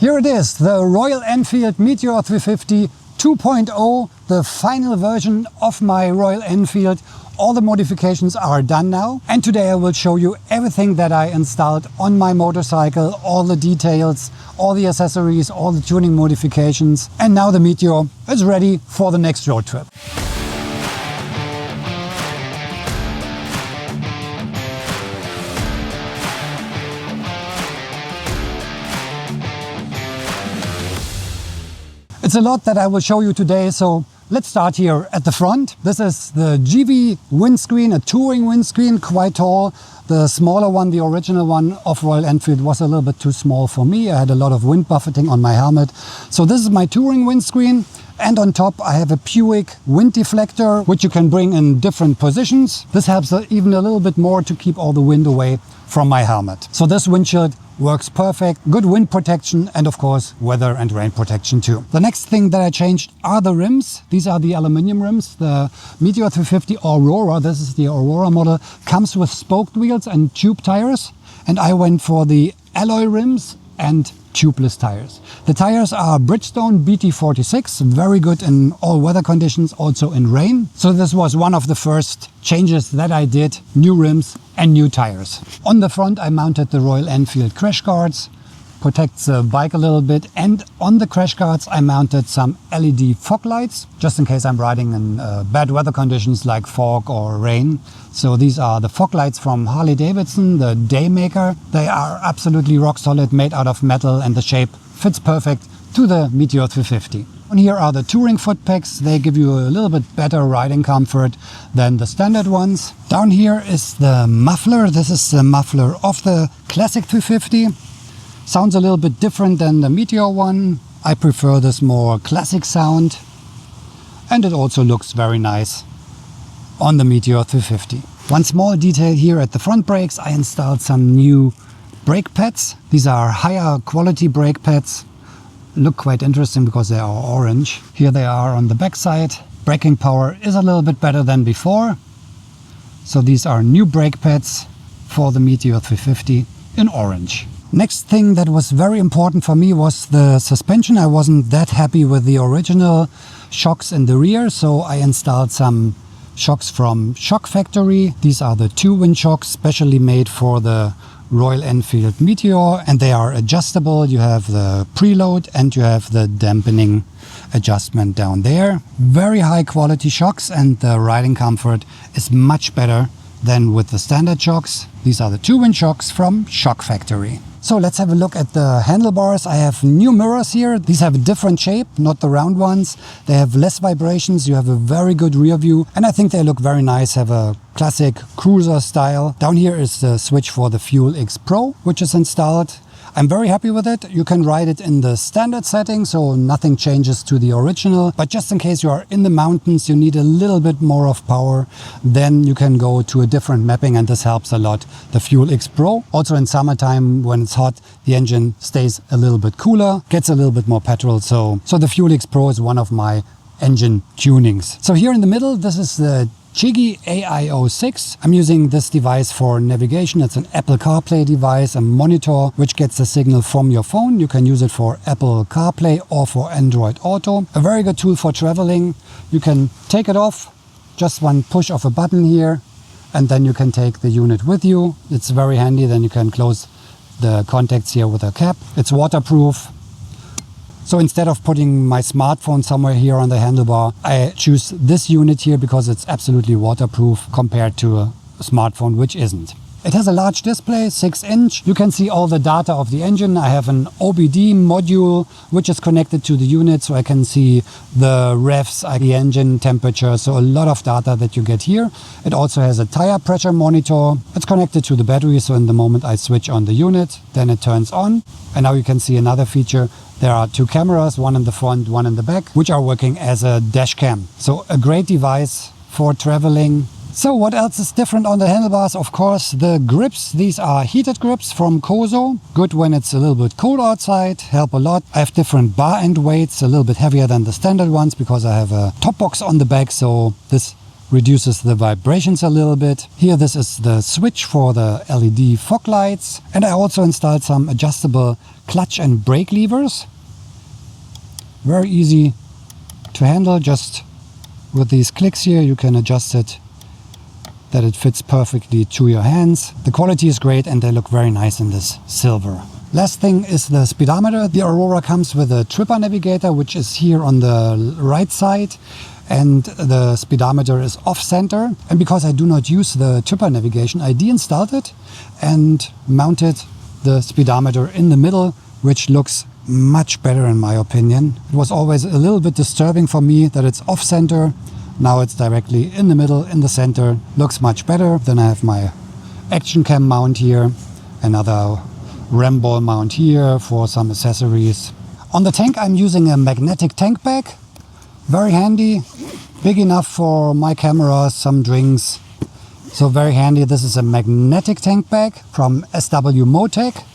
Here it is, the Royal Enfield Meteor 350 2.0, the final version of my Royal Enfield. All the modifications are done now, and today I will show you everything that I installed on my motorcycle, all the details, all the accessories, all the tuning modifications, and now the Meteor is ready for the next road trip. It's a lot that I will show you today, so let's start here at the front. This is the Givi windscreen, a touring windscreen, quite tall. The smaller one, the original one of Royal Enfield, was a little bit too small for me. I had a lot of wind buffeting on my helmet. So this is my touring windscreen. And on top I have a Puig wind deflector, which you can bring in different positions. This helps even a little bit more to keep all the wind away from my helmet. So this windshield works perfect, good wind protection, and of course weather and rain protection too. The next thing that I changed are the rims. These are the aluminum rims. The Meteor 350 Aurora, this is the Aurora model, comes with spoked wheels and tube tires, and I went for the alloy rims and tubeless tires. The tires are Bridgestone BT46, very good in all weather conditions, also in rain. So this was one of the first changes that I did, new rims and new tires. On the front I mounted the Royal Enfield crash guards, protects the bike a little bit, and on the crash guards I mounted some LED fog lights, just in case I'm riding in bad weather conditions like fog or rain. So these are the fog lights from Harley-Davidson, the Daymaker. They are absolutely rock solid, made out of metal, and the shape fits perfect to the Meteor 350. And here are the touring foot pegs. They give you a little bit better riding comfort than the standard ones. Down here is the muffler. This is the muffler of the classic 350. Sounds a little bit different than the Meteor one. I prefer this more classic sound, and it also looks very nice on the Meteor 350. One small detail here at the front brakes, I installed some new brake pads. These are higher quality brake pads. Look quite interesting because they are orange. Here they are on the back side. Braking power is a little bit better than before. So these are new brake pads for the Meteor 350 in orange. Next thing that was very important for me was the suspension. I wasn't that happy with the original shocks in the rear, so I installed some shocks from Shock Factory. These are the 2-wind shocks specially made for the Royal Enfield Meteor, and they are adjustable. You have the preload and you have the dampening adjustment down there. Very high quality shocks, and the riding comfort is much better than with the standard shocks. These are the 2-wind shocks from Shock Factory. So let's have a look at the handlebars. I have new mirrors here. These have a different shape, not the round ones. They have less vibrations. You have a very good rear view, and I think they look very nice, have a classic cruiser style. Down here is the switch for the Fuel X Pro, which is installed. I'm very happy with it. You can ride it in the standard setting, so nothing changes to the original. But just in case you are in the mountains, you need a little bit more of power, then you can go to a different mapping, and this helps a lot. The Fuel X Pro. Also in summertime when it's hot, the engine stays a little bit cooler, gets a little bit more petrol. So the Fuel X Pro is one of my engine tunings. So here in the middle, this is the Chigee AIO 6. I'm using this device for navigation. It's an Apple CarPlay device, a monitor which gets the signal from your phone. You can use it for Apple CarPlay or for Android Auto. A very good tool for traveling. You can take it off, just one push of a button here, and then you can take the unit with you. It's very handy. Then you can close the contacts here with a cap. It's waterproof. So instead of putting my smartphone somewhere here on the handlebar, I choose this unit here because it's absolutely waterproof compared to a smartphone, which isn't. It has a large display, 6-inch. You can see all the data of the engine. I have an OBD module which is connected to the unit, so I can see the revs, the engine temperature, so a lot of data that you get here. It also has a tire pressure monitor. It's connected to the battery, so in the moment I switch on the unit, then it turns on. And now you can see another feature. There are 2 cameras, one in the front, one in the back, which are working as a dash cam. So a great device for traveling. So what else is different on the handlebars? Of course, the grips. These are heated grips from Kozo. Good when it's a little bit cold outside, help a lot. I have different bar end weights, a little bit heavier than the standard ones because I have a top box on the back, so this reduces the vibrations a little bit. Here, this is the switch for the LED fog lights. And I also installed some adjustable clutch and brake levers. Very easy to handle. Just with these clicks here, you can adjust it that it fits perfectly to your hands. The quality is great and they look very nice in this silver. Last thing is the speedometer. The Aurora comes with a tripper navigator, which is here on the right side, and the speedometer is off center. And because I do not use the tripper navigation, I deinstalled it and mounted the speedometer in the middle, which looks much better in my opinion. It was always a little bit disturbing for me that it's off center. Now it's directly in the middle, in the center. Looks much better. Then I have my action cam mount here, another RAM ball mount here for some accessories. On the tank I'm using a magnetic tank bag. Very handy, big enough for my camera, some drinks. So very handy. This is a magnetic tank bag from SW Motech.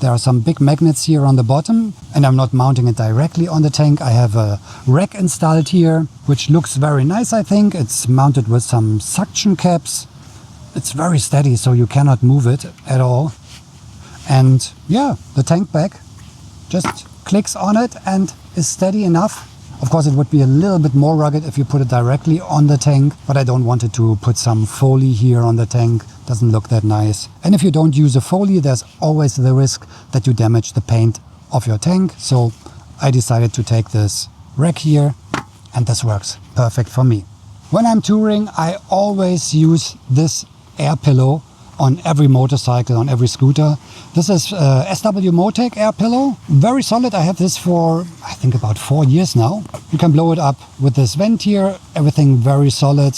There are some big magnets here on the bottom and I'm not mounting it directly on the tank. I have a rack installed here, which looks very nice, I think. It's mounted with some suction caps. It's very steady, so you cannot move it at all. And yeah, the tank bag just clicks on it and is steady enough. Of course, it would be a little bit more rugged if you put it directly on the tank, but I don't want it to put some foley here on the tank. Doesn't look that nice. And if you don't use a foley, there's always the risk that you damage the paint of your tank. So I decided to take this rack here, and this works perfect for me. When I'm touring, I always use this air pillow on every motorcycle, on every scooter. This is SW Motech air pillow. Very solid. I have this for, I think, about 4 years now. You can blow it up with this vent here. Everything very solid.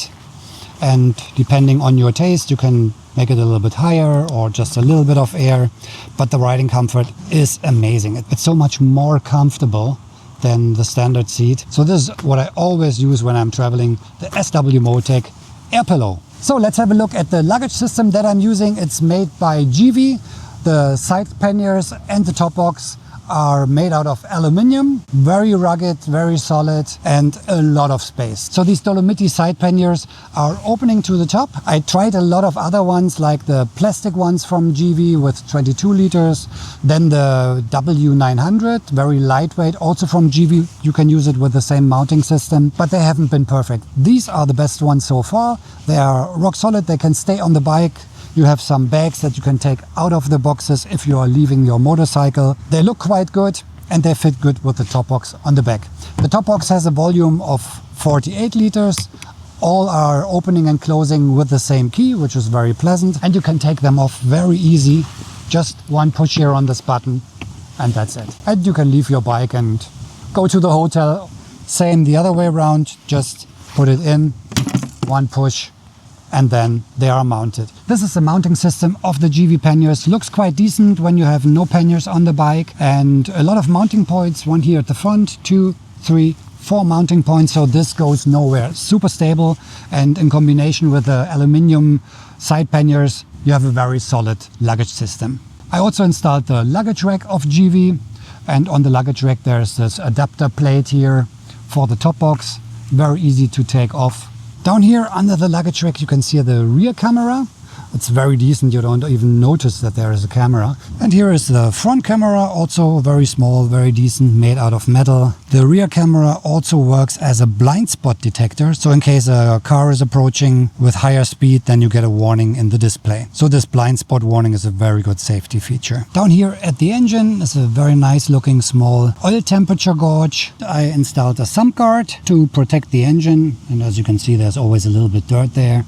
And depending on your taste, you can make it a little bit higher or just a little bit of air. But the riding comfort is amazing. It's so much more comfortable than the standard seat. So this is what I always use when I'm traveling, the SW Motech air pillow. So let's have a look at the luggage system that I'm using. It's made by Givi. The side panniers and the top box are made out of aluminium, very rugged, very solid, and a lot of space. So these Dolomiti side panniers are opening to the top. I tried a lot of other ones, like the plastic ones from Givi with 22 liters, then the W900, very lightweight, also from Givi. You can use it with the same mounting system, but they haven't been perfect. These are the best ones so far. They are rock solid, they can stay on the bike. You have some bags that you can take out of the boxes if you are leaving your motorcycle. They look quite good and they fit good with the top box on the back. The top box has a volume of 48 liters. All are opening and closing with the same key, which is very pleasant. And you can take them off very easy. Just one push here on this button and that's it. And you can leave your bike and go to the hotel. Same the other way around. Just put it in, one push, and then they are mounted. This is the mounting system of the Givi panniers. Looks quite decent when you have no panniers on the bike, and a lot of mounting points. One here at the front, 2, 3, 4 mounting points, so this goes nowhere. Super stable, and in combination with the aluminium side panniers, you have a very solid luggage system. I also installed the luggage rack of Givi, and on the luggage rack there's this adapter plate here for the top box. Very easy to take off. Down here under the luggage rack you can see the rear camera. It's very decent, you don't even notice that there is a camera. And here is the front camera, also very small, very decent, made out of metal. The rear camera also works as a blind spot detector, so in case a car is approaching with higher speed, then you get a warning in the display. So this blind spot warning is a very good safety feature. Down here at the engine is a very nice looking small oil temperature gauge. I installed a sump guard to protect the engine, and as you can see there's always a little bit dirt there.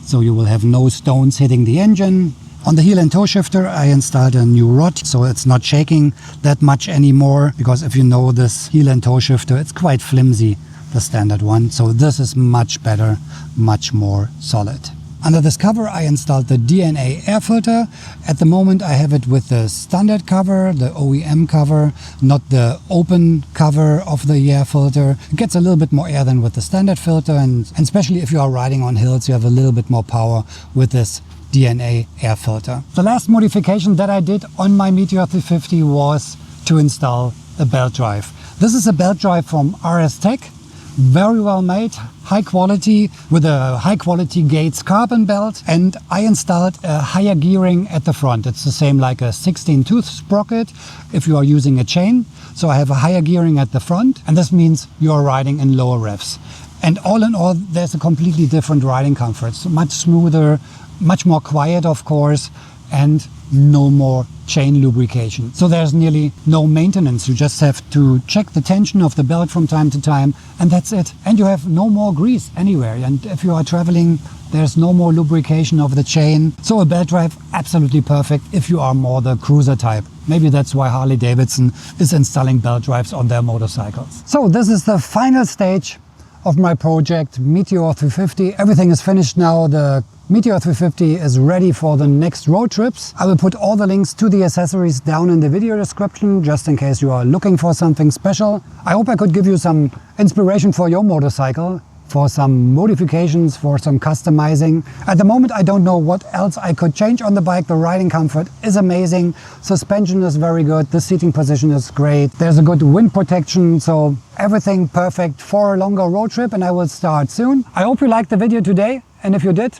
So you will have no stones hitting the engine. On the heel and toe shifter I installed a new rod, so it's not shaking that much anymore, because if you know this heel and toe shifter, it's quite flimsy, the standard one. So this is much better, much more solid. Under this cover I installed the DNA air filter. At the moment I have it with the standard cover, the OEM cover, not the open cover of the air filter. It gets a little bit more air than with the standard filter, and especially if you are riding on hills you have a little bit more power with this DNA air filter. The last modification that I did on my Meteor 350 was to install a belt drive. This is a belt drive from RStech, very well made, high quality, with a high quality Gates carbon belt, and I installed a higher gearing at the front. It's the same like a 16 tooth sprocket if you are using a chain. So I have a higher gearing at the front, and this means you are riding in lower revs. And all in all, there's a completely different riding comfort. So much smoother, much more quiet, of course, and no more chain lubrication. So there's nearly no maintenance. You just have to check the tension of the belt from time to time, and that's it. And you have no more grease anywhere. And if you are traveling, there's no more lubrication of the chain. So a belt drive, absolutely perfect if you are more the cruiser type. Maybe that's why Harley Davidson is installing belt drives on their motorcycles. So this is the final stage of my project, Meteor 350. Everything is finished now. The Meteor 350 is ready for the next road trips. I will put all the links to the accessories down in the video description, just in case you are looking for something special. I hope I could give you some inspiration for your motorcycle, for some modifications, for some customizing. At the moment, I don't know what else I could change on the bike. The riding comfort is amazing. Suspension is very good. The seating position is great. There's a good wind protection. So everything perfect for a longer road trip, and I will start soon. I hope you liked the video today. And if you did,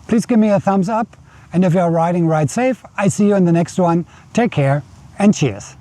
please give me a thumbs up. And if you are riding, ride safe. I see you in the next one. Take care and cheers.